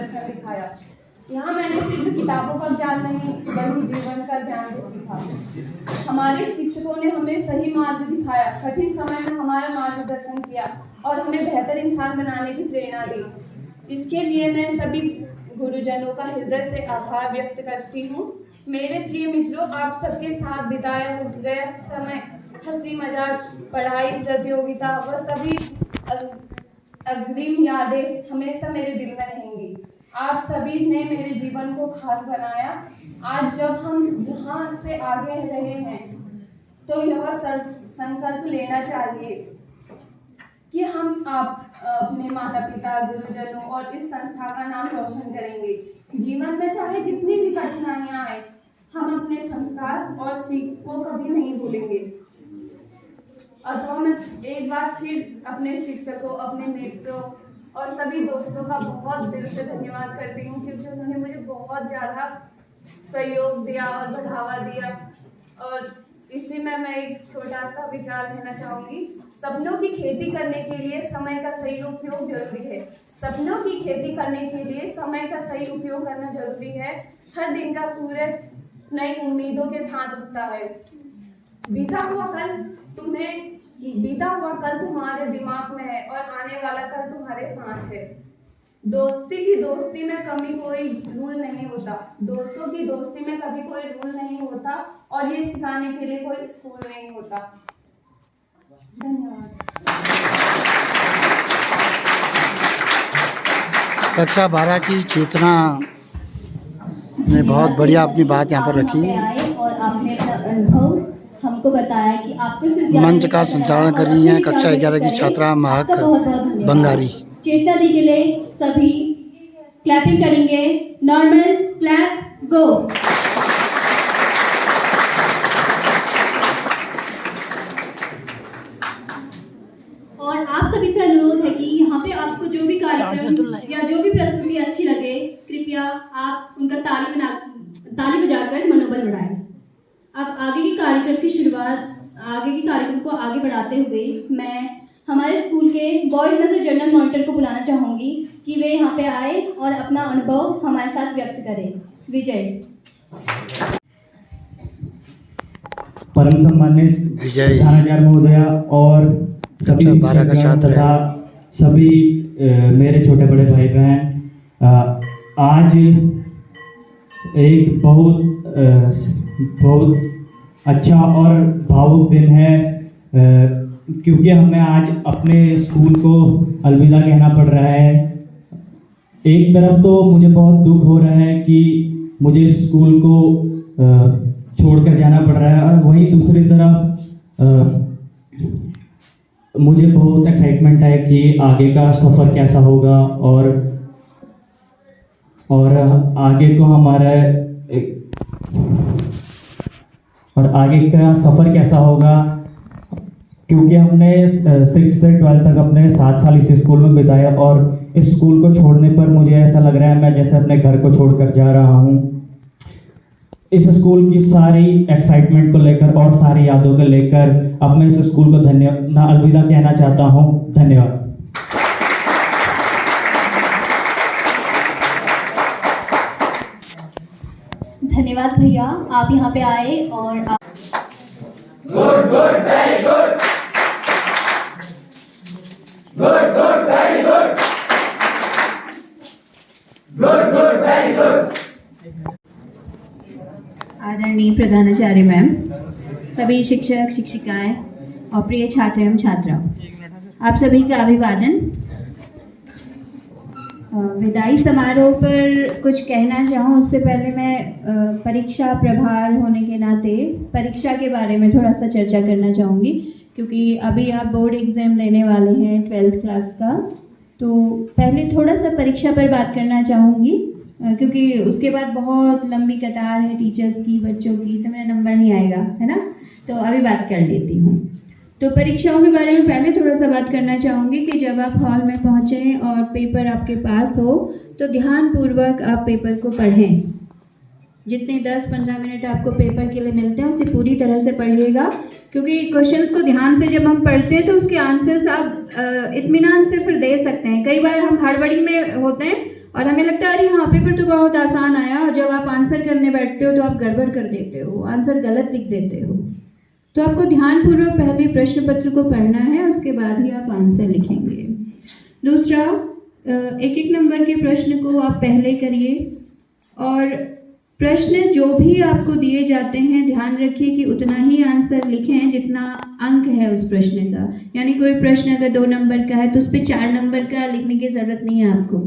मार्गदर्शन दिखाया। यहाँ मैंने सिर्फ किताबों का ज्ञान नहीं बल्कि जीवन का ज्ञान भी सीखा। हमारे शिक्षकों ने हमें सही मार्ग दिखाया, कठिन समय में हमारा मार्गदर्शन किया और हमें बेहतर इंसान बनाने की प्रेरणा दी। इसके लिए मैं सभी गुरुजनों का हृदय से आभार व्यक्त करती हूँ। मेरे प्रिय मित्रों, आप सबके साथ बिताया गया समय, हंसी मजाक, पढ़ाई, प्रतियोगिता व सभी अग्रिम यादें हमेशा मेरे दिल में रहेंगी। आप सभी ने मेरे जीवन को खास बनाया। आज जब हम यहाँ से आगे रहे हैं तो यह संकल्प लेना चाहिए कि हम अपने माता पिता, गुरुजनों और इस संस्था का नाम रोशन करेंगे। जीवन में चाहे कितनी भी कठिनाइयां आए, हम अपने संस्कार और सीख को कभी नहीं भूलेंगे। अतः मैं एक बार फिर अपने शिक्षकों, अपने मित्रों और सभी दोस्तों का बहुत दिल से धन्यवाद करती हूँ, क्योंकि उन्होंने मुझे बहुत ज़्यादा सहयोग दिया और बढ़ावा दिया। और इसी में मैं एक छोटा सा विचार कहना चाहूँगी। सपनों की खेती करने के लिए समय का सही उपयोग जरूरी है। सपनों की खेती करने के लिए समय का सही उपयोग करना जरूरी है। हर दिन का सूरज नई उम्मीदों के साथ उगता है। बीता हुआ कल तुम्हारे दिमाग में है और आने वाला कल तुम्हारे साथ है। दोस्ती की दोस्ती में कभी कोई रूल नहीं होता। दोस्तों की दोस्ती में कभी कोई रूल नहीं होता और ये सिखाने के लिए कोई स्कूल नहीं होता। धन्यवाद। कक्षा 12 की चेतना ने बहुत बढ़िया अपनी बात यहाँ पर रखी। और आपने अपना अनुभव हमको बताया कि आपको मंच का संचालन कर रही हैं कक्षा 11 की छात्रा महक बंगारी। चेतना दी के लिए सभी क्लैपिंग करेंगे। नॉर्मल क्लैप गो। और आप सभी से अनुरोध है कि यहाँ पे आपको जो भी कार्यक्रम या जो भी प्रस्तुति अच्छी लगे, कृपया आप उनका ताली बजाकर मनोबल बढ़ाएं। अब आगे के कार्यक्रम को आगे बढ़ाते हुए मैं हमारे स्कूल के बॉयज में से जनरल मॉनिटर को बुलाना चाहूंगी कि वे यहाँ पे आए और अपना अनुभव हमारे साथ व्यक्त करें। विजय। परम सम्मानित विजय थानाचार्य महोदया और सभी 12 का छात्र तथा सभी मेरे छोटे बड़े भाई बहन, आज एक बहुत अच्छा और भावुक दिन है, क्योंकि हमें आज अपने स्कूल को अलविदा कहना पड़ रहा है। एक तरफ तो मुझे बहुत दुख हो रहा है कि मुझे स्कूल को छोड़कर जाना पड़ रहा है, और वहीं दूसरी तरफ मुझे बहुत एक्साइटमेंट है कि आगे का सफ़र कैसा होगा और आगे का सफ़र कैसा होगा, क्योंकि हमने 6 से 12 तक अपने 7 साल इस स्कूल में बिताया और इस स्कूल को छोड़ने पर मुझे ऐसा लग रहा है मैं जैसे अपने घर को छोड़कर जा रहा हूँ। इस स्कूल की सारी एक्साइटमेंट को लेकर और सारी यादों को लेकर अब मैं इस स्कूल को अलविदा कहना चाहता हूँ। धन्यवाद। धन्यवाद भैया, आप यहाँ पे आए और good good very good, good good very good, good good very good. आदरणीय प्रधानाचार्य मैम, सभी शिक्षक शिक्षिकाएं और प्रिय छात्र एवं छात्रा, आप सभी का अभिवादन। विदाई समारोह पर कुछ कहना चाहूँ उससे पहले मैं परीक्षा प्रभार होने के नाते परीक्षा के बारे में थोड़ा सा चर्चा करना चाहूँगी, क्योंकि अभी आप बोर्ड एग्ज़ाम लेने वाले हैं 12th क्लास का। तो पहले थोड़ा सा परीक्षा पर बात करना चाहूँगी, क्योंकि उसके बाद बहुत लंबी कतार है टीचर्स की, बच्चों की, तो मेरा नंबर नहीं आएगा, है ना। तो अभी बात कर लेती हूँ। तो परीक्षाओं के बारे में पहले थोड़ा सा बात करना चाहूँगी कि जब आप हॉल में पहुँचें और पेपर आपके पास हो तो ध्यानपूर्वक आप पेपर को पढ़ें। जितने 10-15 मिनट आपको पेपर के लिए मिलते हैं उसे पूरी तरह से पढ़िएगा, क्योंकि क्वेश्चंस को ध्यान से जब हम पढ़ते हैं तो उसके आंसर्स आप इत्मीनान से फिर दे सकते हैं। कई बार हम हड़बड़ी में होते हैं और हमें लगता है अरे हाँ पेपर तो बहुत आसान आया, और जब आप आंसर करने बैठते हो तो आप गड़बड़ कर देते हो, आंसर गलत लिख देते हो। तो आपको ध्यानपूर्वक पहले प्रश्न पत्र को पढ़ना है, उसके बाद ही आप आंसर लिखेंगे। दूसरा, एक एक नंबर के प्रश्न को आप पहले करिए, और प्रश्न जो भी आपको दिए जाते हैं ध्यान रखिए कि उतना ही आंसर लिखें जितना अंक है उस प्रश्न का। यानी कोई प्रश्न अगर 2 नंबर का है तो उस पर 4 नंबर का लिखने की ज़रूरत नहीं है आपको।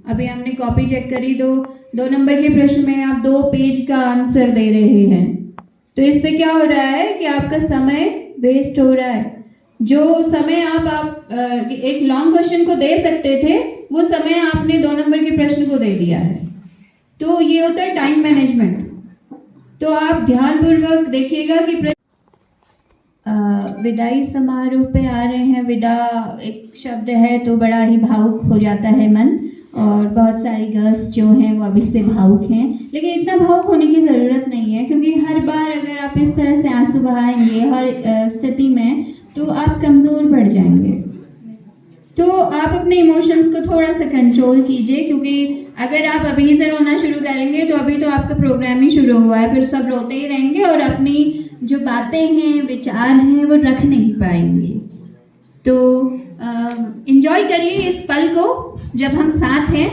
अभी हमने कॉपी चेक करी, 2 नंबर के प्रश्न में आप 2 पेज का आंसर दे रहे हैं, तो इससे क्या हो रहा है कि आपका समय वेस्ट हो रहा है। जो समय आप एक लॉन्ग क्वेश्चन को दे सकते थे वो समय आपने 2 नंबर के प्रश्न को दे दिया है। तो ये होता है टाइम मैनेजमेंट। तो आप ध्यानपूर्वक देखिएगा कि विदाई समारोह पे आ रहे हैं। विदा एक शब्द है तो बड़ा ही भावुक हो जाता है मन, और बहुत सारी गर्ल्स जो हैं वो अभी से भावुक हैं, लेकिन इतना भावुक होने की ज़रूरत नहीं है, क्योंकि हर बार अगर आप इस तरह से आंसू बहाएंगे हर स्थिति में तो आप कमज़ोर पड़ जाएंगे। तो आप अपने इमोशंस को थोड़ा सा कंट्रोल कीजिए, क्योंकि अगर आप अभी से रोना शुरू करेंगे तो अभी तो आपका प्रोग्राम ही शुरू हुआ है, फिर सब रोते ही रहेंगे और अपनी जो बातें हैं विचार हैं वो रख नहीं पाएंगे। तो एंजॉय करिए इस पल को जब हम साथ हैं,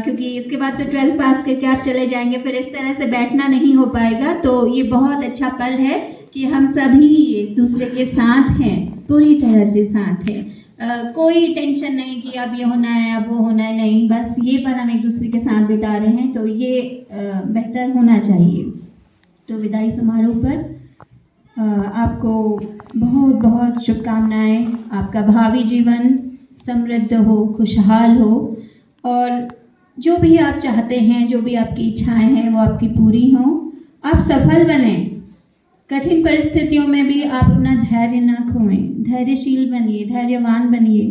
क्योंकि इसके बाद तो 12th पास करके आप चले जाएंगे, फिर इस तरह से बैठना नहीं हो पाएगा। तो ये बहुत अच्छा पल है कि हम सभी एक दूसरे के साथ हैं, पूरी तरह से साथ हैं। कोई टेंशन नहीं कि अब ये होना है अब वो होना है, नहीं, बस ये पल हम एक दूसरे के साथ बिता रहे हैं, तो ये बेहतर होना चाहिए। तो विदाई समारोह पर आपको बहुत बहुत शुभकामनाएं। आपका भावी जीवन समृद्ध हो, खुशहाल हो, और जो भी आप चाहते हैं, जो भी आपकी इच्छाएं हैं वो आपकी पूरी हों। आप सफल बने, कठिन परिस्थितियों में भी आप अपना धैर्य ना खोएं, धैर्यशील बनिए, धैर्यवान बनिए।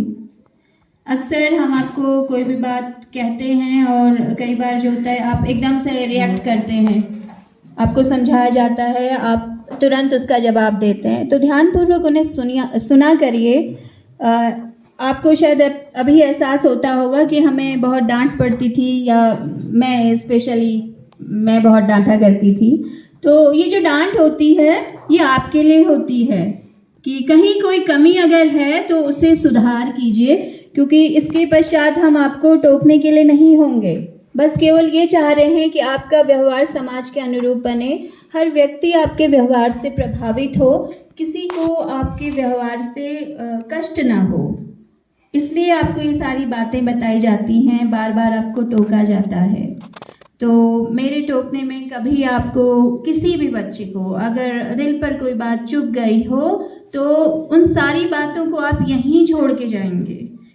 अक्सर हम आपको कोई भी बात कहते हैं और कई बार जो होता है आप एकदम से रिएक्ट करते हैं, आपको समझाया जाता है, आप तुरंत उसका जवाब देते हैं। तो ध्यानपूर्वक उन्हें सुना करिए। आपको शायद अभी एहसास होता होगा कि हमें बहुत डांट पड़ती थी, या मैं बहुत डांटा करती थी। तो ये जो डांट होती है ये आपके लिए होती है कि कहीं कोई कमी अगर है तो उसे सुधार कीजिए, क्योंकि इसके पश्चात हम आपको टोकने के लिए नहीं होंगे, बस केवल ये चाह रहे हैं कि आपका व्यवहार समाज के अनुरूप बने, हर व्यक्ति आपके व्यवहार से प्रभावित हो, किसी को आपके व्यवहार से कष्ट ना हो। इसलिए आपको ये सारी बातें बताई जाती हैं, बार बार आपको टोका जाता है। तो मेरे टोकने में कभी आपको किसी भी बच्चे को अगर दिल पर कोई बात चुभ गई हो तो उन सारी बातों को आप यहीं छोड़ के जाएंगे,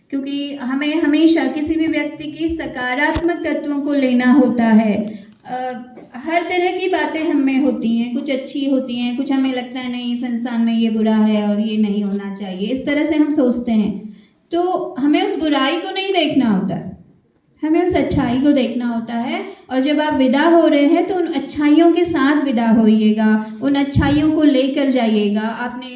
क्योंकि हमें हमेशा किसी भी व्यक्ति की सकारात्मक तत्वों को लेना होता है। हर तरह की बातें हम में होती हैं, कुछ अच्छी होती हैं, कुछ हमें लगता है नहीं इस इंसान में ये बुरा है और ये नहीं होना चाहिए, इस तरह से हम सोचते हैं। तो हमें उस बुराई को नहीं देखना होता है, हमें उस अच्छाई को देखना होता है। और जब आप विदा हो रहे हैं तो उन अच्छाइयों के साथ विदा होइएगा, उन अच्छाइयों को लेकर जाइएगा। आपने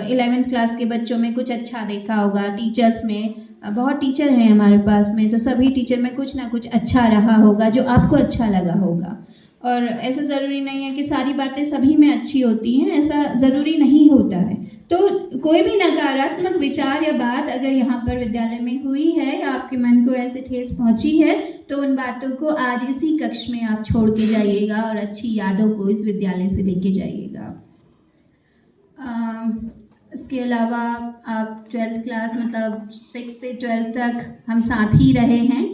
11th क्लास के बच्चों में कुछ अच्छा देखा होगा, टीचर्स में बहुत टीचर हैं हमारे पास में, तो सभी टीचर में कुछ ना कुछ अच्छा रहा होगा जो आपको अच्छा लगा होगा। और ऐसा ज़रूरी नहीं है कि सारी बातें सभी में अच्छी होती हैं, ऐसा ज़रूरी नहीं होता है। तो कोई भी नकारात्मक विचार या बात अगर यहाँ पर विद्यालय में हुई है या आपके मन को ऐसे ठेस पहुँची है तो उन बातों को आज इसी कक्ष में आप छोड़ के जाइएगा और अच्छी यादों को इस विद्यालय से लेके जाइएगा। इसके अलावा आप 12th क्लास मतलब 6 से 12 तक हम साथ ही रहे हैं,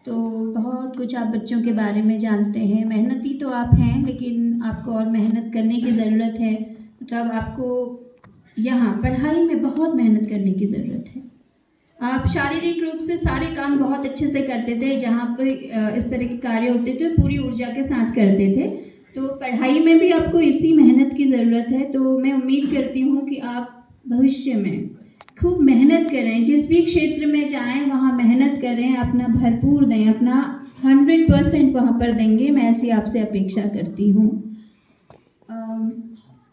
तो बहुत कुछ आप बच्चों के बारे में जानते हैं। मेहनती तो आप हैं, लेकिन आपको और मेहनत करने की ज़रूरत है। मतलब आपको यहाँ पढ़ाई में बहुत मेहनत करने की ज़रूरत है। आप शारीरिक रूप से सारे काम बहुत अच्छे से करते थे, जहाँ पर इस तरह के कार्य होते थे पूरी ऊर्जा के साथ करते थे, तो पढ़ाई में भी आपको इसी मेहनत की ज़रूरत है। तो मैं उम्मीद करती हूँ कि आप भविष्य में खूब मेहनत करें, जिस भी क्षेत्र में जाएं वहाँ मेहनत करें, अपना भरपूर दें, अपना 100% वहाँ पर देंगे, मैं ऐसी आपसे अपेक्षा करती हूँ।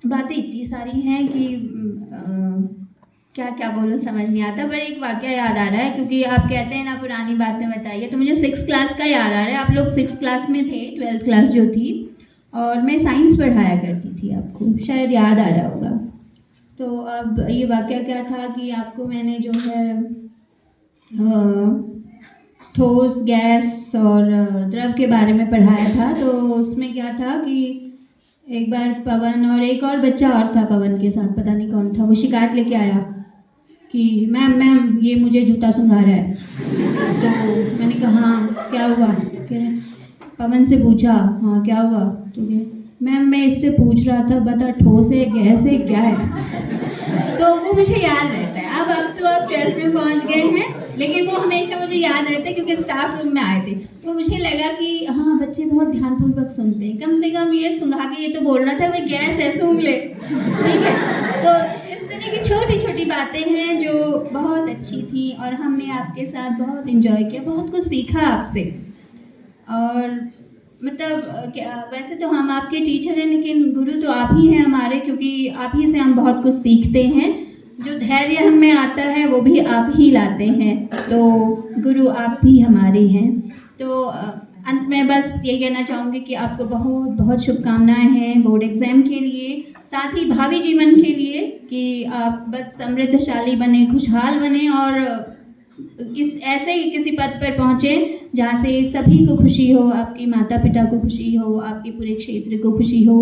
बातें इतनी सारी हैं कि क्या क्या बोलूं समझ नहीं आता, पर एक वाकया याद आ रहा है, क्योंकि आप कहते हैं ना पुरानी बातें बताइए, तो मुझे 6th क्लास का याद आ रहा है। आप लोग 6th क्लास में थे, 12th क्लास जो थी, और मैं साइंस पढ़ाया करती थी, आपको शायद याद आ रहा होगा। तो अब ये वाकया क्या था कि आपको मैंने जो है ठोस, गैस और द्रव के बारे में पढ़ाया था। तो उसमें क्या था कि एक बार पवन और एक और बच्चा और था पवन के साथ, पता नहीं कौन था, वो शिकायत लेके आया कि मैम ये मुझे जूता सूंघा रहा है। तो मैंने कहा हाँ क्या हुआ, कह रहे पवन से पूछा हाँ क्या हुआ, तो मैम मैं इससे पूछ रहा था बता ठोस है गैस है क्या है। तो वो मुझे याद रहता है। अब तो आप 12th में पहुंच गए हैं, लेकिन वो हमेशा मुझे याद रहता है क्योंकि स्टाफ रूम में आए थे। तो मुझे लगा कि हाँ बच्चे बहुत ध्यानपूर्वक सुनते हैं, कम से कम ये सुंघा के ये तो बोल रहा था मैं गैस है सूंघ ले, ठीक है। तो इस तरह की छोटी छोटी बातें हैं जो बहुत अच्छी थी, और हमने आपके साथ बहुत इंजॉय किया, बहुत कुछ सीखा आपसे। और मतलब वैसे तो हम आपके टीचर हैं, लेकिन गुरु तो आप ही हैं हमारे, क्योंकि आप ही से हम बहुत कुछ सीखते हैं। जो धैर्य हमें आता है वो भी आप ही लाते हैं, तो गुरु आप भी हमारे हैं। तो अंत में बस ये कहना चाहूँगी कि आपको बहुत बहुत शुभकामनाएं हैं बोर्ड एग्ज़ाम के लिए, साथ ही भावी जीवन के लिए, कि आप बस समृद्धशाली बने, खुशहाल बने, और ऐसे ही किसी पद पर पहुँचे जहाँ से सभी को खुशी हो, आपके माता पिता को खुशी हो, आपके पूरे क्षेत्र को खुशी हो,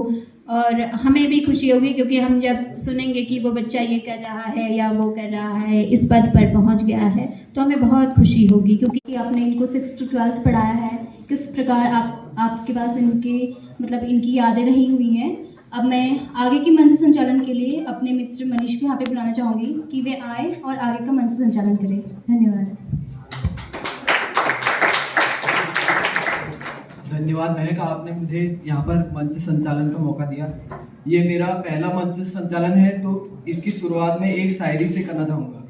और हमें भी खुशी होगी, क्योंकि हम जब सुनेंगे कि वो बच्चा ये कर रहा है या वो कर रहा है, इस पद पर पहुंच गया है, तो हमें बहुत खुशी होगी, क्योंकि आपने इनको 6th to 12th पढ़ाया है। किस प्रकार आपके पास इनकी यादें रही हुई हैं। अब मैं आगे की मंच संचालन के लिए अपने मित्र मनीष को यहाँ पे बुलाना चाहूँगी कि वे आए और आगे का मंच संचालन करें। धन्यवाद। धन्यवाद महक, आपने मुझे यहाँ पर मंच संचालन का मौका दिया। ये मेरा पहला मंच संचालन है, तो इसकी शुरुआत में एक शायरी से करना चाहूँगा।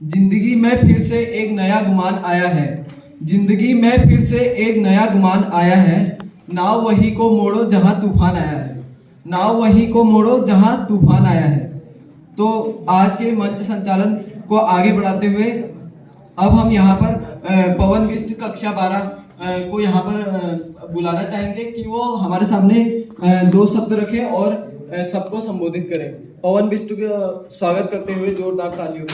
जिंदगी में फिर से एक नया गुमान आया है, जिंदगी में फिर से एक नया गुमान आया है, नाव वही को मोड़ो जहाँ तूफान आया है, नाव वही को मोड़ो जहाँ तूफान आया है। तो आज के मंच संचालन को आगे बढ़ाते हुए अब हम यहाँ पर पवन बिष्ट कक्षा 12 को यहाँ पर बुलाना चाहेंगे कि वो हमारे सामने 2 शब्द रखें और सबको संबोधित करें। पवन बिष्ट का स्वागत करते हुए जोरदार तालियों में।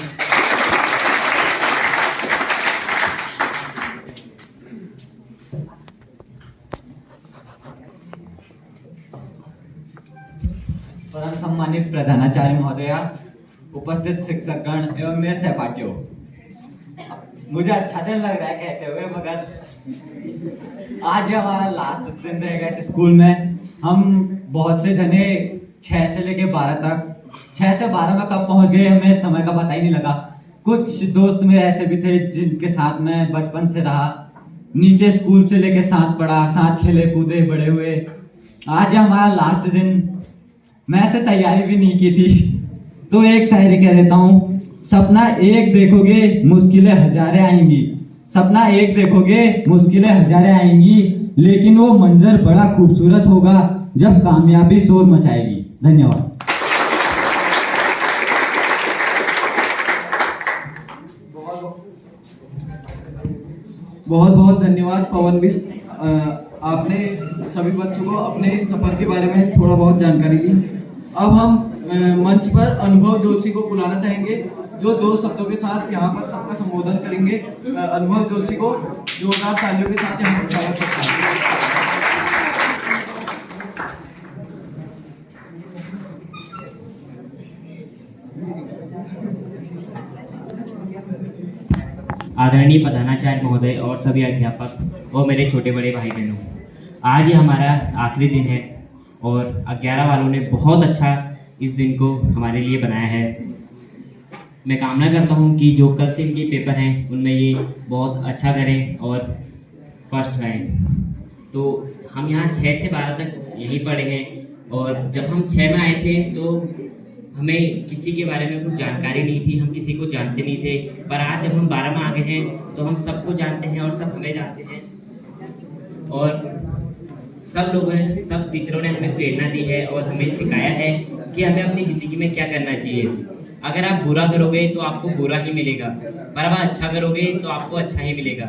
परम सम्मानित प्रधानाचार्य महोदया, उपस्थित शिक्षकगण एवं मेरे सहपाठियों, मुझे अच्छा दिन लग रहा है कहते हुए, मगर आज हमारा लास्ट दिन रहेगा इस स्कूल में। हम बहुत से जने 6 से लेके 12 तक, 6 से 12 में कब पहुंच गए हमें समय का पता ही नहीं लगा। कुछ दोस्त मेरे ऐसे भी थे जिनके साथ मैं बचपन से रहा, नीचे स्कूल से लेके साथ पढ़ा, साथ खेले कूदे बड़े हुए। आज हमारा लास्ट दिन, मैं ऐसे तैयारी भी नहीं की थी, तो एक शायरी कह देता हूँ। सपना एक देखोगे मुश्किलें हजारें आएंगी, सपना एक देखोगे मुश्किलें हजारें आएंगी, लेकिन वो मंजर बड़ा खूबसूरत होगा जब कामयाबी शोर मचाएगी। धन्यवाद। बहुत बहुत धन्यवाद पवन बिष्ट, आपने सभी बच्चों को अपने सफर के बारे में थोड़ा बहुत जानकारी दी। अब हम मंच पर अनुभव जोशी को बुलाना चाहेंगे, जो 2 शब्दों के साथ यहाँ पर सबका संबोधन करेंगे। अनुभव जोशी को जोरदार तालियों के साथ यहाँ पर स्वागत करता हूँ। आदरणीय प्रधानाचार्य महोदय और सभी अध्यापक और मेरे छोटे बड़े भाई बहनों, आज ये हमारा आखिरी दिन है और 11 वालों ने बहुत अच्छा इस दिन को हमारे लिए बनाया है। मैं कामना करता हूँ कि जो कल से इनके पेपर हैं उनमें ये बहुत अच्छा करें और फर्स्ट आएँ। तो हम यहाँ 6 से 12 तक यहीं पढ़े हैं, और जब हम 6 में आए थे तो हमें किसी के बारे में कुछ जानकारी नहीं थी, हम किसी को जानते नहीं थे। पर आज जब हम 12 में आ गए हैं तो हम सबको जानते हैं और सब हमें जानते हैं, और सब लोगों ने, सब टीचरों ने हमें प्रेरणा दी है और हमें सिखाया है कि हमें अपनी ज़िंदगी में क्या करना चाहिए। अगर आप बुरा करोगे तो आपको बुरा ही मिलेगा, पर आप अच्छा करोगे तो आपको अच्छा ही मिलेगा।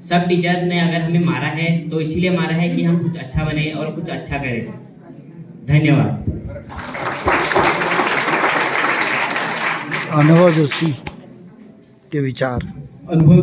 सब टीचर ने अगर हमें मारा है तो इसीलिए मारा है कि हम कुछ अच्छा बने और कुछ अच्छा करें। धन्यवाद। अनुभव जोशी के विचार। अनुभव